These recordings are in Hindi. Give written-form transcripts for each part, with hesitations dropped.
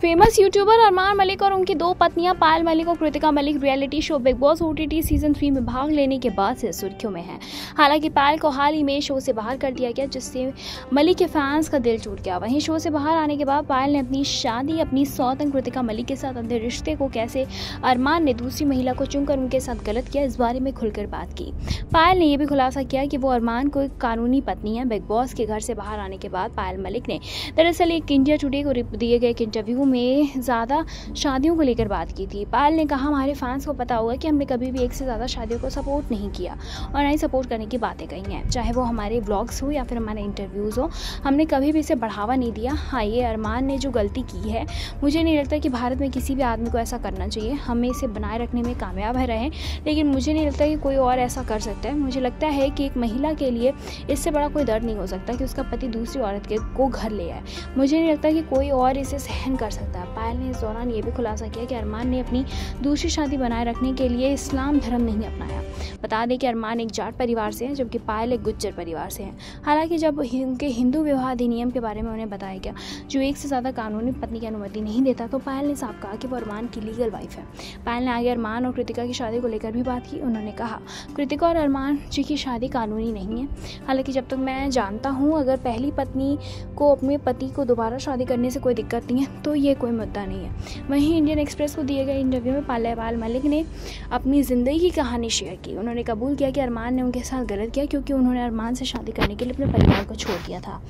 फेमस यूट्यूबर अरमान मलिक और उनकी दो पत्नियां पायल मलिक और Kritika Malik reality show big boss OTT season 3 में भाग लेने के बाद से सुर्खियों में हैं। हालांकि पायल को हाल ही में शो से बाहर कर दिया गया, जिससे मलिक के फैंस का दिल टूट गया। वहीं शो से बाहर आने के बाद पायल ने अपनी शादी अपनी सौतन कृतिका मलिक के साथ अंधे रिश्ते को कैसे अरमान ने दूसरी महिला को चुनकर उनके साथ गलत किया, इस बारे में खुलकर बात की। पायल ने यह भी खुलासा किया कि वो अरमान को एक कानूनी पत्नी है। बिग बॉस के घर से बाहर आने के बाद पायल मलिक ने दरअसल एक इंडिया टुडे को दिए गए एक इंटरव्यू में ज़्यादा शादियों को लेकर बात की थी। पायल ने कहा, हमारे फैंस को पता होगा कि हमने कभी भी एक से ज़्यादा शादियों को सपोर्ट नहीं किया और ना ही सपोर्ट करने की बातें कही हैं, चाहे वो हमारे व्लॉग्स हो या फिर हमारे इंटरव्यूज़ हो। हमने कभी भी इसे बढ़ावा नहीं दिया। हाँ, ये अरमान ने जो गलती की है, मुझे नहीं लगता कि भारत में किसी भी आदमी को ऐसा करना चाहिए। हमें इसे बनाए रखने में कामयाब रहे, लेकिन मुझे नहीं लगता कि कोई और ऐसा कर सकता है। मुझे लगता है कि एक महिला के लिए इससे बड़ा कोई दर्द नहीं हो सकता कि उसका पति दूसरी औरत को घर ले आए। मुझे नहीं लगता कि कोई और इसे सहन कर सकता है। पायल ने इस दौरान ये भी खुलासा किया कि अरमान ने अपनी दूसरी शादी बनाए रखने के लिए इस्लाम धर्म नहीं अपनाया। बता दें कि अरमान एक जाट परिवार से हैं, जबकि पायल एक गुज्जर परिवार से हैं। हालांकि जब उनके हिंदू विवाह अधिनियम के बारे में उन्हें बताया गया, जो एक से ज़्यादा कानूनी पत्नी की अनुमति नहीं देता, तो पायल ने साफ कहा कि वो अरमान की लीगल वाइफ है। पायल ने आगे अरमान और कृतिका की शादी को लेकर भी बात की। उन्होंने कहा, कृतिका और अरमान जी की शादी कानूनी नहीं है। हालांकि जब तक मैं जानता हूँ, अगर पहली पत्नी को अपने पति को दोबारा शादी करने से कोई दिक्कत नहीं है तो ये कोई मुद्दा नहीं है। वहीं इंडियन एक्सप्रेस को दिए गए इंटरव्यू में पायल मलिक ने अपनी ज़िंदगी की कहानी शेयर की। उन्होंने कबूल किया कि अरमान ने उनके साथ गलत किया, क्योंकि उन्होंने अरमान से शादी करने के लिए अपने परिवार को छोड़ दिया था।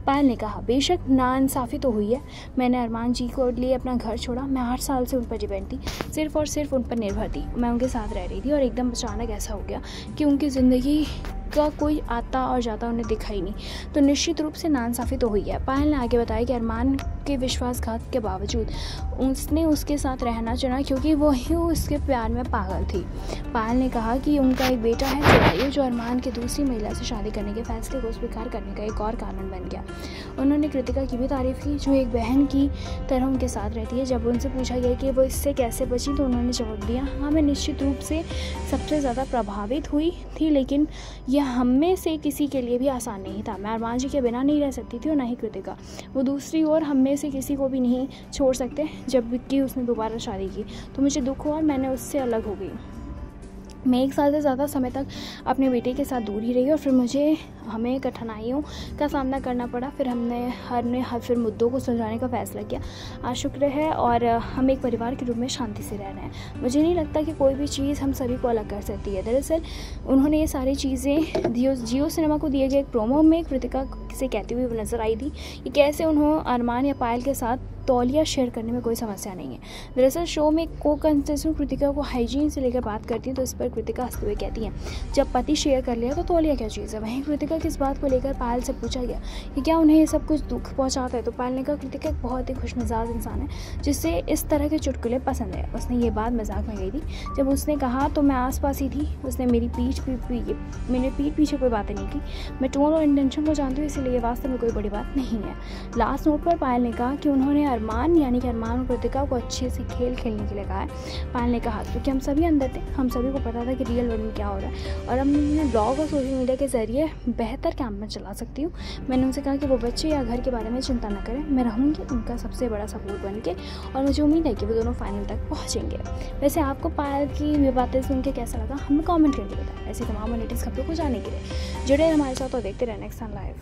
पायल ने कहा, बेशक नाइंसाफ़ी तो हुई है। मैंने अरमान जी को लिए अपना घर छोड़ा। मैं 8 साल से उन पर डिपेंड थी, सिर्फ और सिर्फ उन पर निर्भर थी। मैं उनके साथ रह रही थी और एकदम अचानक ऐसा हो गया कि उनकी ज़िंदगी का कोई आता और जाता उन्हें दिखा ही नहीं, तो निश्चित रूप से नाइंसाफ़ी तो हुई है। पायल ने आगे बताया कि अरमान के विश्वासघात के बावजूद उसने उसके साथ रहना चुना, क्योंकि वही उसके प्यार में पागल थी। पायल ने कहा कि उनका एक बेटा है चिरायु, जो अरमान के दूसरी महिला से शादी करने के फैसले को स्वीकार करने का एक और कारण बन गया। उन्होंने कृतिका की भी तारीफ़ की, जो एक बहन की तरह उनके साथ रहती है। जब उनसे पूछा गया कि वो इससे कैसे बची, तो उन्होंने जवाब दिया, हाँ, मैं निश्चित रूप से सबसे ज़्यादा प्रभावित हुई थी, लेकिन यह हम में से किसी के लिए भी आसान नहीं था। मैं अरमान जी के बिना नहीं रह सकती थी और ना ही कृतिका। वो दूसरी ओर हम में से किसी को भी नहीं छोड़ सकते। जब कि उसने दोबारा शादी की तो मुझे दुख हुआ और मैंने उससे अलग हो गई। मैं 1 साल से ज़्यादा समय तक अपने बेटे के साथ दूर ही रही और फिर हमें कठिनाइयों का सामना करना पड़ा। फिर हमने फिर मुद्दों को सुलझाने का फ़ैसला किया। आज शुक्र है और हम एक परिवार के रूप में शांति से रह रहे हैं। मुझे नहीं लगता कि कोई भी चीज़ हम सभी को अलग कर सकती है। दरअसल उन्होंने ये सारी चीज़ें जियो सिनेमा को दिए गए एक प्रोमो में कृतिका से कहती हुई नजर आई थी कि कैसे उन्होंने अरमान या पायल के साथ तौलिया शेयर करने में कोई समस्या नहीं है। दरअसल शो में को-कंटेस्टेंट कृतिका को हाइजीन से लेकर बात करती हैं, तो इस पर कृतिका हंसते हुए कहती हैं, जब पति शेयर कर लिया तो तौलिया क्या चीज़ है। वहीं कृतिका की इस बात को लेकर पायल से पूछा गया कि क्या उन्हें ये सब कुछ दुख पहुंचाता है, तो पायल ने कहा, कृतिका एक बहुत ही खुशमिजाज इंसान है, जिससे इस तरह के चुटकुले पसंद है। उसने ये बात मजाक में गई थी। जब उसने कहा तो मैं आसपास ही थी। उसने मेरी पीठ पीछे कोई बातें नहीं की। मैं टोन और इंटेंशन को जानती हूँ, इसलिए वास्तव में कोई बड़ी बात नहीं है। लास्ट नोट पर पायल ने कहा कि उन्होंने अरमान यानी कि अरमान और कृतिका को अच्छे से खेल खेलने के लिए कहा है। पायल ने कहा, क्योंकि हम सभी अंदर थे, हम सभी को पता था कि रियल वर्ल्ड में क्या हो रहा है और अब मैं ब्लॉग और सोशल मीडिया के ज़रिए बेहतर कैंपेन चला सकती हूँ। मैंने उनसे कहा कि वो बच्चे या घर के बारे में चिंता न करें, मैं रहूँगी उनका सबसे बड़ा सपोर्ट बन के, और मुझे उम्मीद है कि वो दोनों फाइनल तक पहुँचेंगे। वैसे आपको पायल की ये बातें सुन के कैसा लगा, हमें कॉमेंट करके बताएं। ऐसे तमाम लेटेस्ट खबरों को जानने के लिए जुड़े हमारे साथ और देखते रहें नेक्स्ट टाइम लाइव।